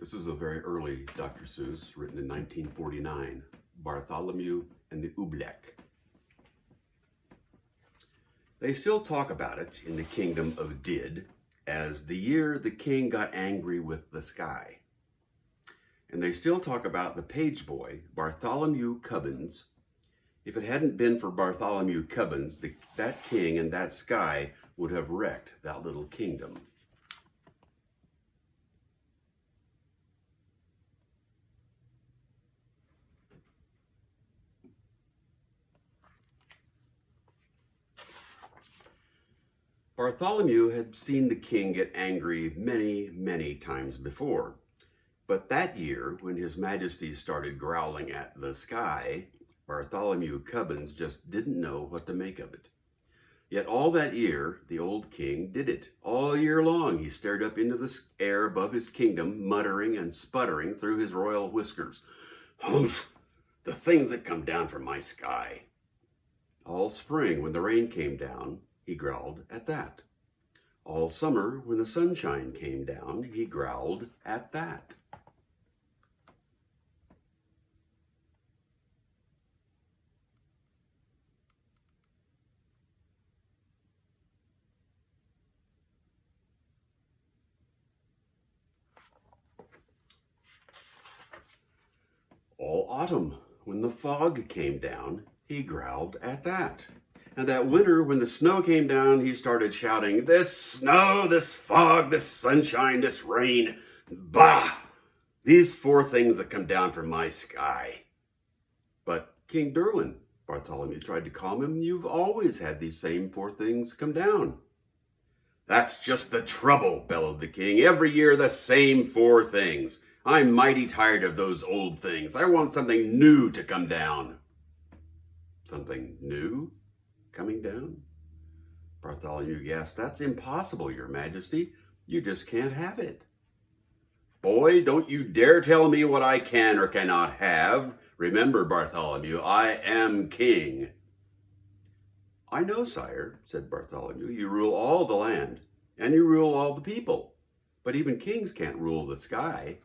This is a very early Dr. Seuss, written in 1949, Bartholomew and the Oobleck. They still talk about it in the kingdom of Did as the year the king got angry with the sky. And they still talk about the page boy, Bartholomew Cubbins. If it hadn't been for Bartholomew Cubbins, that king and that sky would have wrecked that little kingdom. Bartholomew had seen the king get angry many, many times before. But that year, when His Majesty started growling at the sky, Bartholomew Cubbins just didn't know what to make of it. Yet all that year, the old king did it. All year long, he stared up into the air above his kingdom, muttering and sputtering through his royal whiskers. Humph! The things that come down from my sky. All spring, when the rain came down, he growled at that. All summer, when the sunshine came down, he growled at that. All autumn, when the fog came down, he growled at that. And that winter, when the snow came down, he started shouting, "This snow, this fog, this sunshine, this rain, bah! These four things that come down from my sky." But King Derwin, Bartholomew tried to calm him, "You've always had these same four things come down." "That's just the trouble," bellowed the king. "Every year the same four things. I'm mighty tired of those old things. I want something new to come down." "Something new coming down?" Bartholomew gasped. "That's impossible, Your Majesty. You just can't have it." "Boy, don't you dare tell me what I can or cannot have. Remember, Bartholomew, I am king." "I know, sire," said Bartholomew. "You rule all the land, and you rule all the people. But even kings can't rule the sky."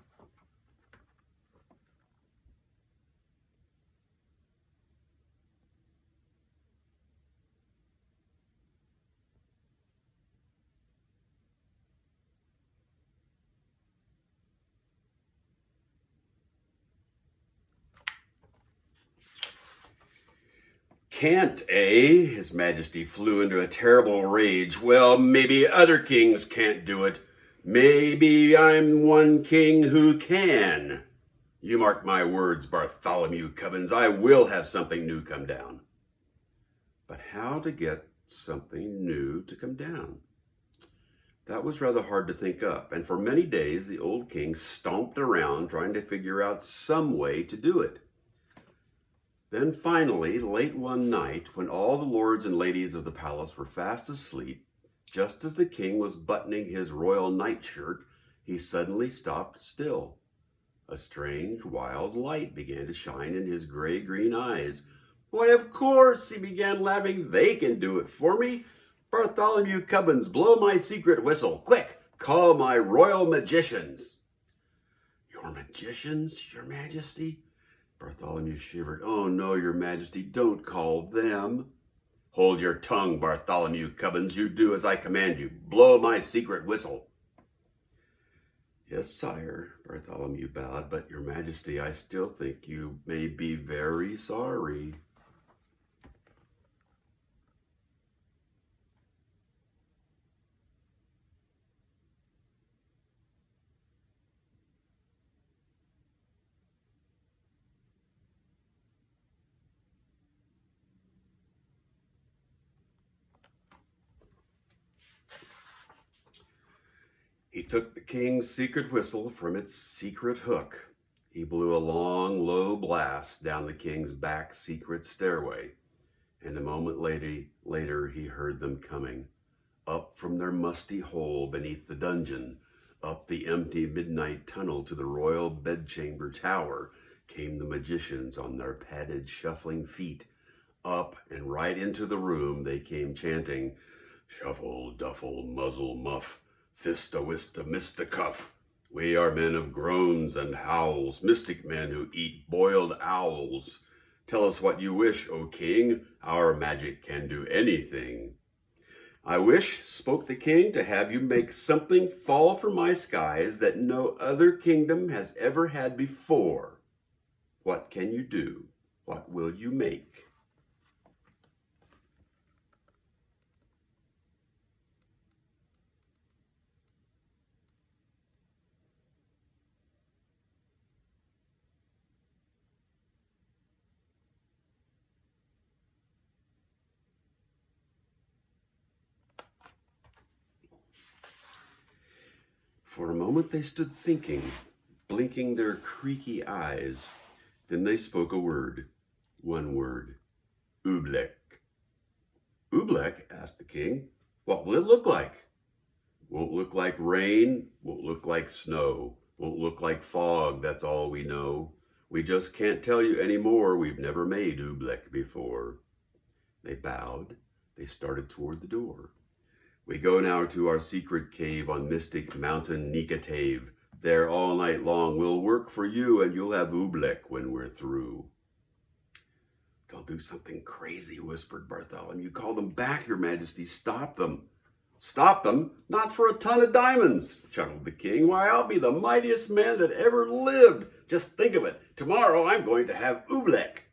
"Can't, eh?" His Majesty flew into a terrible rage. "Well, maybe other kings can't do it. Maybe I'm one king who can. You mark my words, Bartholomew Cubbins, I will have something new come down." But how to get something new to come down? That was rather hard to think up, and for many days the old king stomped around trying to figure out some way to do it. Then finally, late one night, when all the lords and ladies of the palace were fast asleep, just as the king was buttoning his royal nightshirt, he suddenly stopped still. A strange, wild light began to shine in his gray-green eyes. "Why, of course," he began laughing, "they can do it for me. Bartholomew Cubbins, blow my secret whistle. Quick, call my royal magicians." "Your magicians, Your Majesty?" Bartholomew shivered. "Oh no, Your Majesty, don't call them." "Hold your tongue, Bartholomew Cubbins. You do as I command you. Blow my secret whistle." "Yes, sire," Bartholomew bowed, "but Your Majesty, I still think you may be very sorry." He took the king's secret whistle from its secret hook. He blew a long, low blast down the king's back secret stairway, and a moment later he heard them coming, up from their musty hole beneath the dungeon, up the empty midnight tunnel to the royal bedchamber tower came the magicians on their padded, shuffling feet. Up and right into the room they came chanting, "Shuffle, duffle, muzzle, muff, fist-a-wist-a-mist-a-cuff. We are men of groans and howls, mystic men who eat boiled owls. Tell us what you wish, O king, our magic can do anything. I wish, spoke the king, to have you make something fall from my skies that no other kingdom has ever had before. What can you do? What will you make? For a moment they stood thinking, blinking their creaky eyes. Then they spoke a word, one word, Oobleck. Oobleck, asked the king, what will it look like? Won't look like rain, won't look like snow, won't look like fog, that's all we know. We just can't tell you any more, we've never made Oobleck before. They bowed, they started toward the door. We go now to our secret cave on mystic mountain Nicotave. There all night long we'll work for you, and you'll have Oobleck when we're through. They'll do something crazy, whispered Bartholomew. Call them back, your majesty. Stop them. Stop them? Not for a ton of diamonds, chuckled the king. Why, I'll be the mightiest man that ever lived. Just think of it. Tomorrow I'm going to have Oobleck.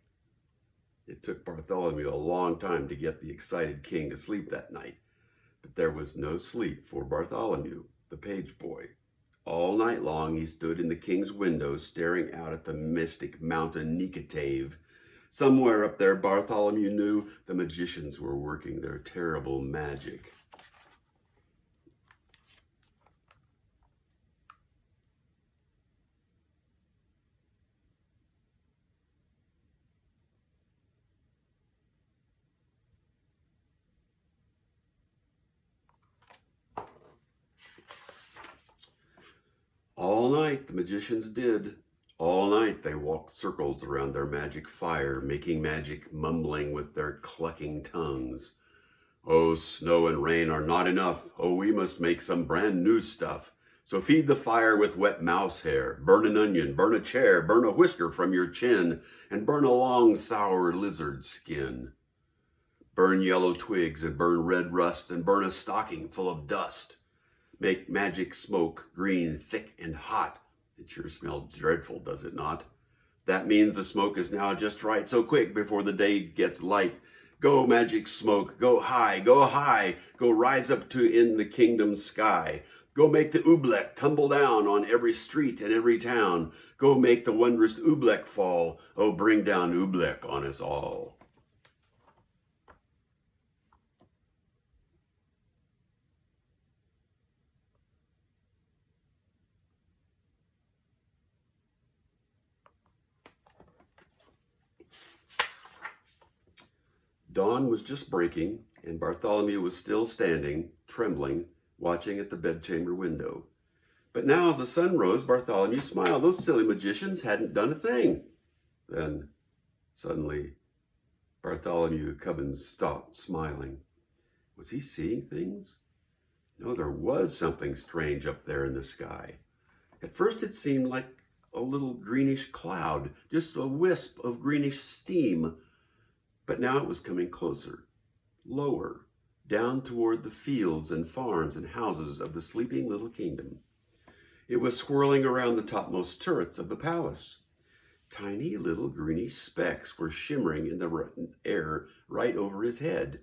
It took Bartholomew a long time to get the excited king to sleep that night. But there was no sleep for Bartholomew, the page boy. All night long he stood in the king's window staring out at the mystic mountain Nicotave. Somewhere up there, Bartholomew knew the magicians were working their terrible magic. All night the magicians did. All night they walked circles around their magic fire, making magic, mumbling with their clucking tongues. Oh, snow and rain are not enough. Oh, we must make some brand new stuff. So feed the fire with wet mouse hair, burn an onion, burn a chair, burn a whisker from your chin, and burn a long sour lizard skin. Burn yellow twigs and burn red rust and burn a stocking full of dust. Make magic smoke green, thick, and hot. It sure smells dreadful, does it not? That means the smoke is now just right, so quick before the day gets light. Go, magic smoke, go high, go rise up to in the kingdom sky. Go make the Oobleck tumble down on every street and every town. Go make the wondrous Oobleck fall. Oh, bring down Oobleck on us all. Dawn was just breaking, and Bartholomew was still standing, trembling, watching at the bedchamber window. But now as the sun rose, Bartholomew smiled. Those silly magicians hadn't done a thing. Then, suddenly, Bartholomew Cubbins stopped smiling. Was he seeing things? No, there was something strange up there in the sky. At first it seemed like a little greenish cloud, just a wisp of greenish steam. But now it was coming closer, lower, down toward the fields and farms and houses of the sleeping little kingdom. It was swirling around the topmost turrets of the palace. Tiny little greenish specks were shimmering in the air right over his head.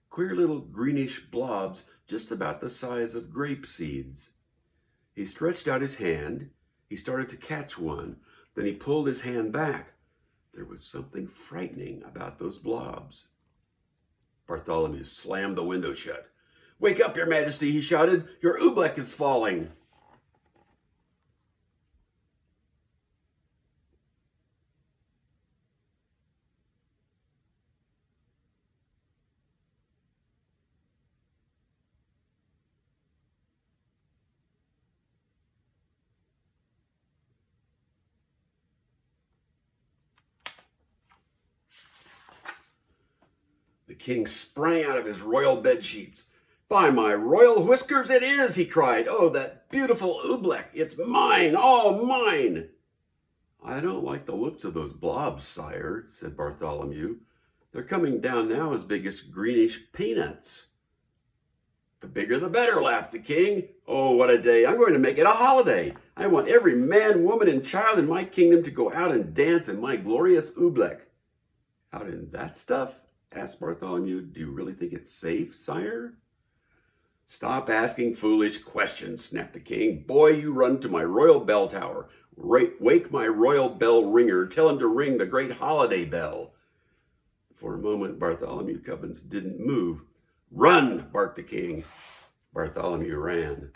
Queer little greenish blobs just about the size of grape seeds. He stretched out his hand. He started to catch one. Then he pulled his hand back. There was something frightening about those blobs. Bartholomew slammed the window shut. Wake up, your majesty, he shouted. Your Oobleck is falling. The king sprang out of his royal bed sheets. By my royal whiskers it is, he cried. Oh, that beautiful Oobleck, it's mine, all mine. I don't like the looks of those blobs, sire, said Bartholomew. They're coming down now as big as greenish peanuts. The bigger the better, laughed the king. Oh, what a day. I'm going to make it a holiday. I want every man, woman, and child in my kingdom to go out and dance in my glorious Oobleck. Out in that stuff? Asked Bartholomew. Do you really think it's safe, sire? Stop asking foolish questions, snapped the king. Boy, you run to my royal bell tower. Wake my royal bell ringer. Tell him to ring the great holiday bell. For a moment, Bartholomew Cubbins didn't move. Run, barked the king. Bartholomew ran.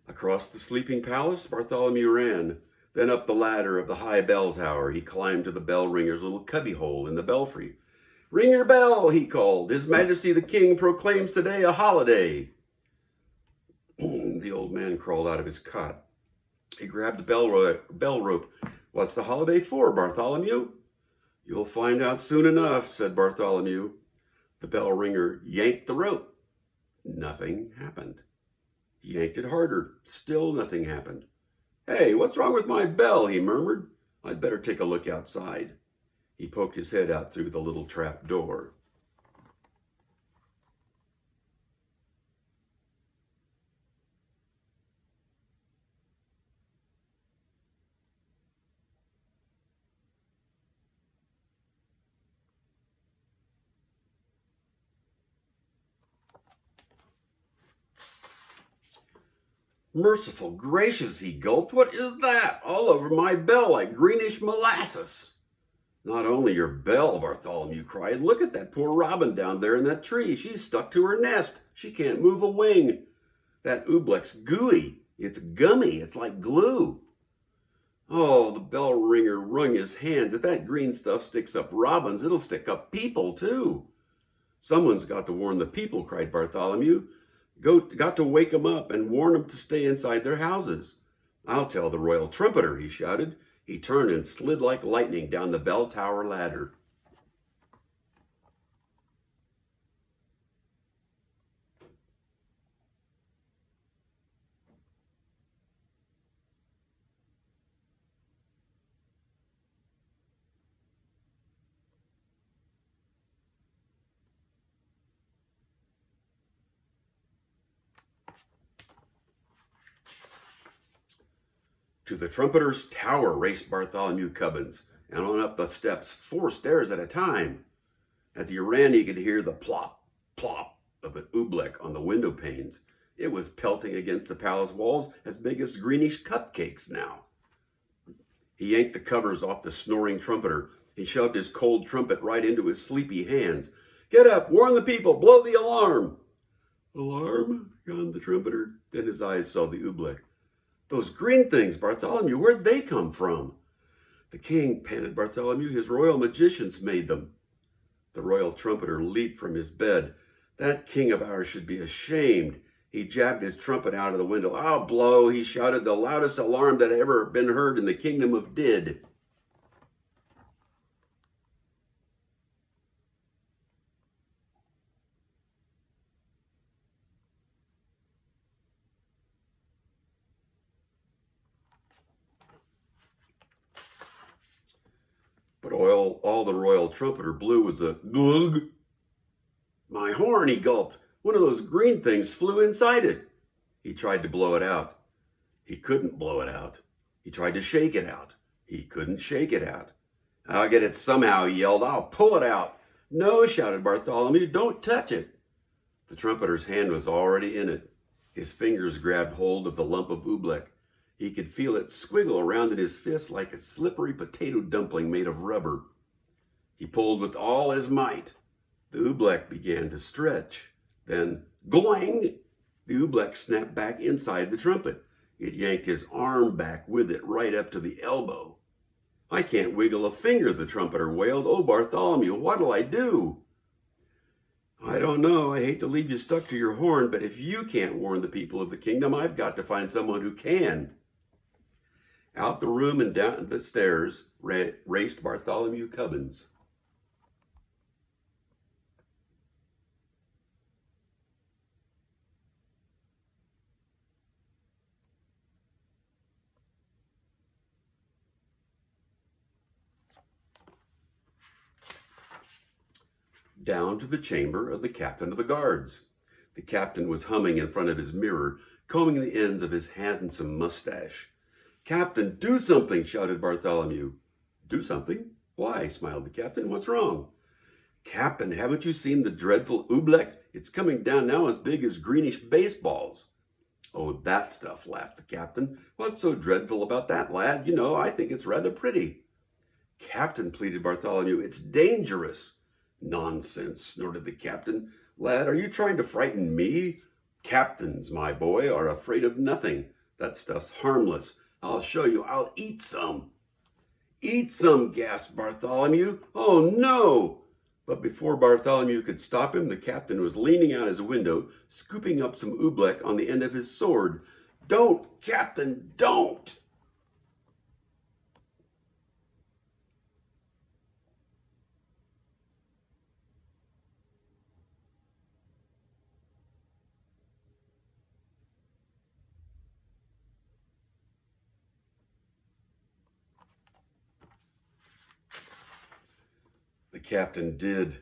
Across the sleeping palace, Bartholomew ran. Then up the ladder of the high bell tower, he climbed to the bell ringer's little cubbyhole in the belfry. Ring your bell, he called. His Majesty the King proclaims today a holiday. The old man crawled out of his cot. He grabbed the bell rope. What's the holiday for, Bartholomew? You'll find out soon enough, said Bartholomew. The bell ringer yanked the rope. Nothing happened. He yanked it harder. Still nothing happened. Hey, what's wrong with my bell? He murmured. I'd better take a look outside. He poked his head out through the little trap door. Merciful gracious, he gulped. What is that? All over my bell like greenish molasses. Not only your bell, Bartholomew cried. Look at that poor robin down there in that tree. She's stuck to her nest. She can't move a wing. That Oobleck's gooey. It's gummy. It's like glue. Oh, the bell ringer wrung his hands. If that green stuff sticks up robins, it'll stick up people too. Someone's got to warn the people, cried Bartholomew. Got to wake 'em up and warn 'em to stay inside their houses. I'll tell the royal trumpeter, he shouted. He turned and slid like lightning down the bell tower ladder. To the trumpeter's tower raced Bartholomew Cubbins, and on up the steps 4 stairs at a time. As he ran, he could hear the plop, plop of an Oobleck on the window panes. It was pelting against the palace walls as big as greenish cupcakes now. He yanked the covers off the snoring trumpeter. He shoved his cold trumpet right into his sleepy hands. Get up, warn the people, blow the alarm. Alarm? Yawned the trumpeter. Then his eyes saw the Oobleck. Those green things, Bartholomew, where'd they come from? The king, panted Bartholomew, his royal magicians made them. The royal trumpeter leaped from his bed. That king of ours should be ashamed. He jabbed his trumpet out of the window. I'll blow, he shouted, the loudest alarm that ever been heard in the kingdom of Did. But all the royal trumpeter blew was a glug. My horn, he gulped. One of those green things flew inside it. He tried to blow it out. He couldn't blow it out. He tried to shake it out. He couldn't shake it out. I'll get it somehow, he yelled. I'll pull it out. No, shouted Bartholomew, don't touch it. The trumpeter's hand was already in it. His fingers grabbed hold of the lump of Oobleck. He could feel it squiggle around in his fist like a slippery potato dumpling made of rubber. He pulled with all his might. The Oobleck began to stretch. Then, gloing! The Oobleck snapped back inside the trumpet. It yanked his arm back with it right up to the elbow. I can't wiggle a finger, the trumpeter wailed. Oh, Bartholomew, what'll I do? I don't know. I hate to leave you stuck to your horn, but if you can't warn the people of the kingdom, I've got to find someone who can. Out the room and down the stairs raced Bartholomew Cubbins. Down to the chamber of the captain of the guards. The captain was humming in front of his mirror, combing the ends of his handsome mustache. "Captain, do something!" shouted Bartholomew. "Do something? Why?" smiled the captain. "What's wrong?" "Captain, haven't you seen the dreadful Oobleck? It's coming down now as big as greenish baseballs." "Oh, that stuff," laughed the captain. "What's so dreadful about that, lad? You know, I think it's rather pretty." "Captain," pleaded Bartholomew, "it's dangerous." "Nonsense," snorted the captain. "Lad, are you trying to frighten me? Captains, my boy, are afraid of nothing. That stuff's harmless. I'll show you. I'll eat some." "Eat some," gasped Bartholomew. "Oh, no!" But before Bartholomew could stop him, the captain was leaning out his window, scooping up some oobleck on the end of his sword. "Don't, Captain, don't!" The captain did.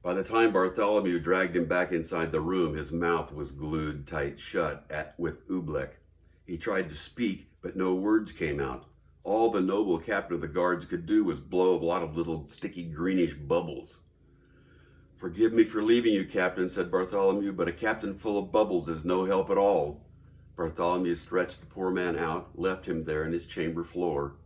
By the time Bartholomew dragged him back inside the room, his mouth was glued tight shut with Oobleck. He tried to speak, but no words came out. All the noble captain of the guards could do was blow a lot of little sticky greenish bubbles. "Forgive me for leaving you, Captain," said Bartholomew, "but a captain full of bubbles is no help at all." Bartholomew stretched the poor man out, left him there in his chamber floor.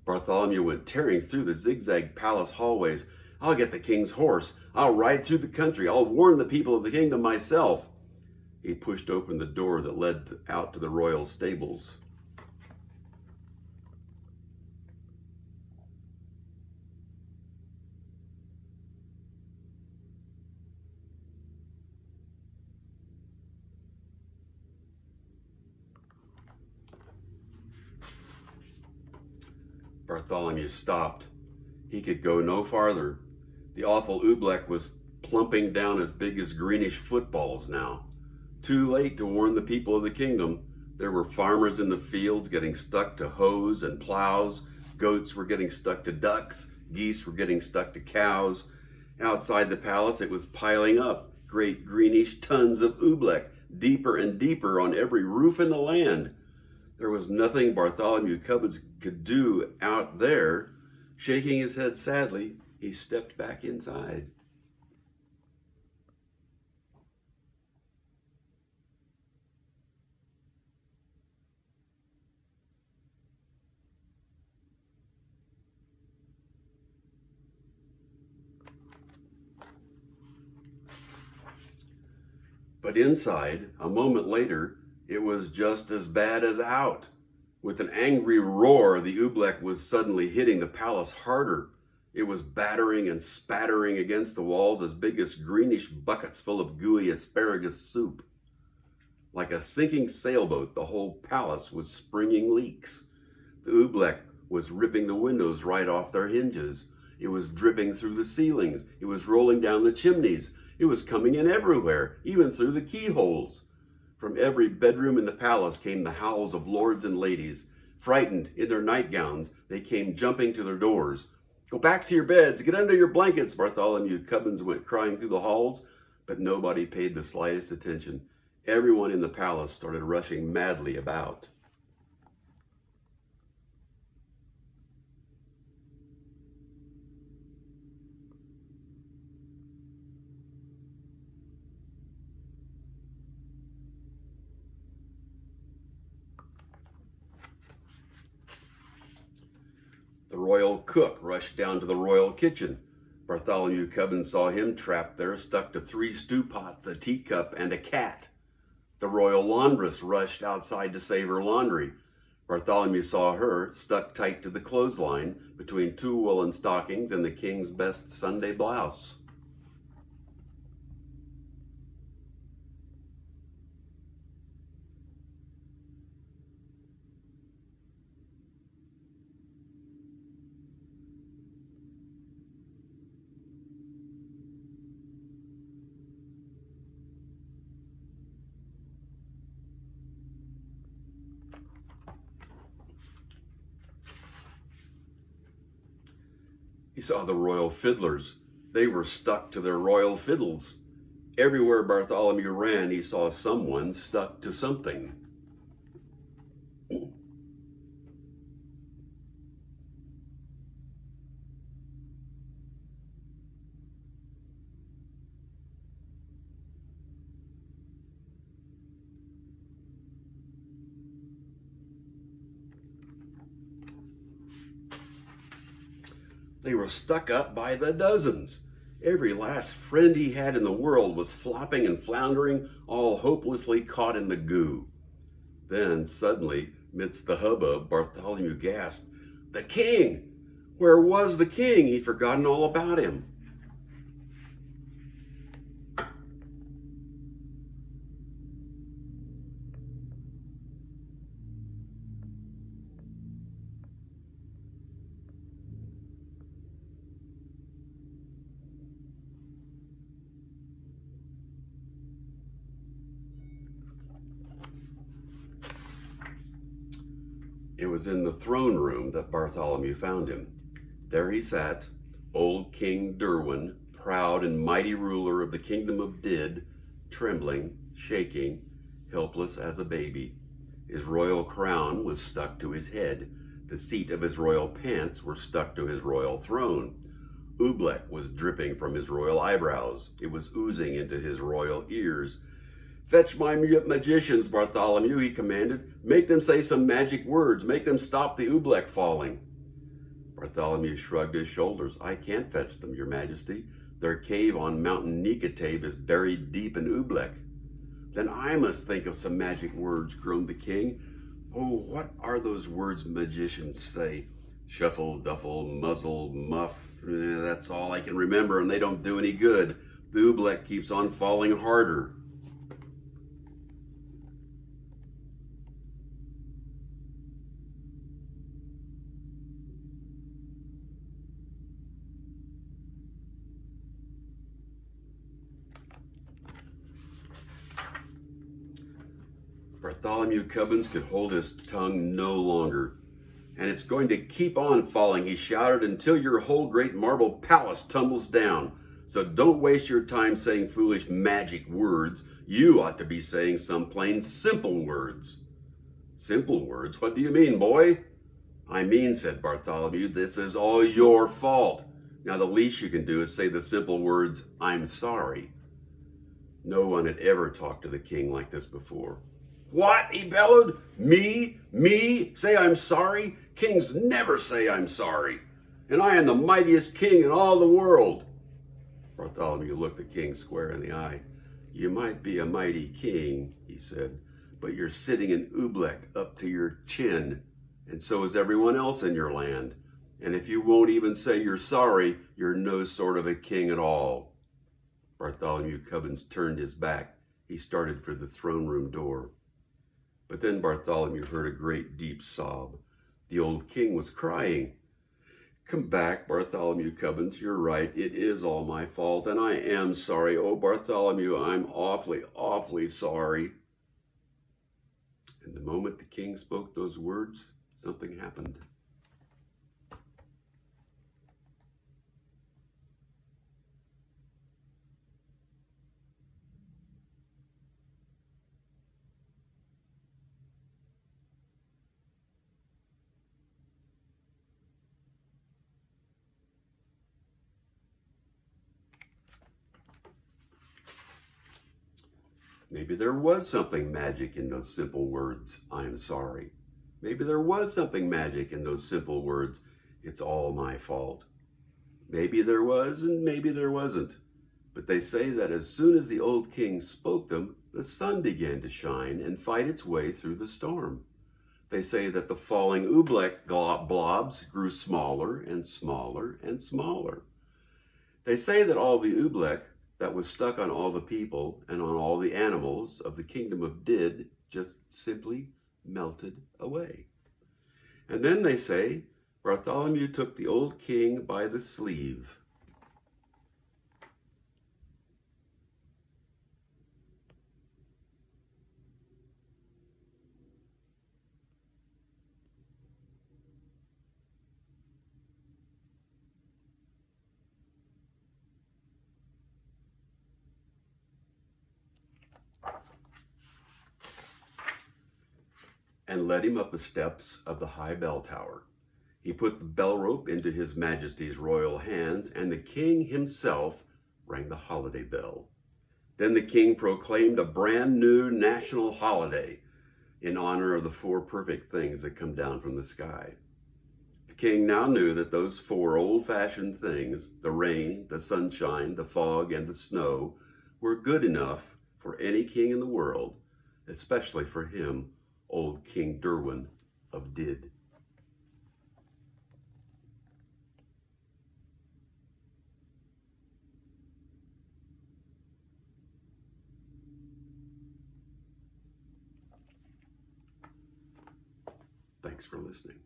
Bartholomew went tearing through the zigzag palace hallways. "I'll get the king's horse. I'll ride through the country. I'll warn the people of the kingdom myself." He pushed open the door that led out to the royal stables. Bartholomew stopped. He could go no farther. The awful Oobleck was plumping down as big as greenish footballs now. Too late to warn the people of the kingdom. There were farmers in the fields getting stuck to hoes and plows. Goats were getting stuck to ducks. Geese were getting stuck to cows. Outside the palace, it was piling up. Great greenish tons of Oobleck, deeper and deeper on every roof in the land. There was nothing Bartholomew Cubbins could do out there. Shaking his head sadly, he stepped back inside. But inside, a moment later, it was just as bad as out. With an angry roar, the Oobleck was suddenly hitting the palace harder. It was battering and spattering against the walls as big as greenish buckets full of gooey asparagus soup. Like a sinking sailboat, the whole palace was springing leaks. The Oobleck was ripping the windows right off their hinges. It was dripping through the ceilings. It was rolling down the chimneys. It was coming in everywhere, even through the keyholes. From every bedroom in the palace came the howls of lords and ladies. Frightened in their nightgowns, they came jumping to their doors. "Go back to your beds, get under your blankets," Bartholomew Cubbins went crying through the halls, but nobody paid the slightest attention. Everyone in the palace started rushing madly about. The royal cook rushed down to the royal kitchen. Bartholomew Cubbins saw him trapped there, stuck to 3 stew pots, a teacup, and a cat. The royal laundress rushed outside to save her laundry. Bartholomew saw her stuck tight to the clothesline between 2 woolen stockings and the king's best Sunday blouse. He saw the royal fiddlers. They were stuck to their royal fiddles. Everywhere Bartholomew ran, he saw someone stuck to something. They were stuck up by the dozens. Every last friend he had in the world was flopping and floundering, all hopelessly caught in the goo. Then, suddenly, midst the hubbub, Bartholomew gasped, "The king! Where was the king? He'd forgotten all about him." It was in the throne room that Bartholomew found him. There he sat, old King Derwin, proud and mighty ruler of the kingdom of Did, trembling, shaking, helpless as a baby. His royal crown was stuck to his head. The seat of his royal pants were stuck to his royal throne. Oobleck was dripping from his royal eyebrows. It was oozing into his royal ears. "Fetch my magicians, Bartholomew," he commanded. "Make them say some magic words. Make them stop the Oobleck falling." Bartholomew shrugged his shoulders. "I can't fetch them, your majesty. Their cave on Mountain Nikatabe is buried deep in Oobleck." "Then I must think of some magic words," groaned the king. "Oh, what are those words magicians say? Shuffle, duffle, muzzle, muff. That's all I can remember, and they don't do any good. The Oobleck keeps on falling harder." Bartholomew Cubbins could hold his tongue no longer. "And it's going to keep on falling," he shouted, "until your whole great marble palace tumbles down. So don't waste your time saying foolish magic words. You ought to be saying some plain simple words." "Simple words? What do you mean, boy?" "I mean," said Bartholomew, "this is all your fault. Now the least you can do is say the simple words, 'I'm sorry.'" No one had ever talked to the king like this before. "What?" he bellowed. Me? Say I'm sorry? Kings never say I'm sorry. And I am the mightiest king in all the world." Bartholomew looked the king square in the eye. "You might be a mighty king," he said, "but you're sitting in Oobleck up to your chin, and so is everyone else in your land. And if you won't even say you're sorry, you're no sort of a king at all." Bartholomew Cubbins turned his back. He started for the throne room door. But then Bartholomew heard a great deep sob. The old king was crying. "Come back, Bartholomew Cubbins. You're right. It is all my fault, and I am sorry. Oh, Bartholomew, I'm awfully, awfully sorry." And the moment the king spoke those words, something happened. Maybe there was something magic in those simple words, "I'm sorry." Maybe there was something magic in those simple words, "It's all my fault." Maybe there was, and maybe there wasn't. But they say that as soon as the old king spoke them, the sun began to shine and fight its way through the storm. They say that the falling Oobleck blobs grew smaller and smaller and smaller. They say that all the Oobleck that was stuck on all the people and on all the animals of the kingdom of Did just simply melted away. And then they say Bartholomew took the old king by the sleeve. and led him up the steps of the high bell tower. He put the bell rope into His Majesty's royal hands, and the king himself rang the holiday bell. Then the king proclaimed a brand new national holiday in honor of the four perfect things that come down from the sky. The king now knew that those four old-fashioned things, the rain, the sunshine, the fog, and the snow, were good enough for any king in the world, especially for him, old King Derwin of Did. Thanks for listening.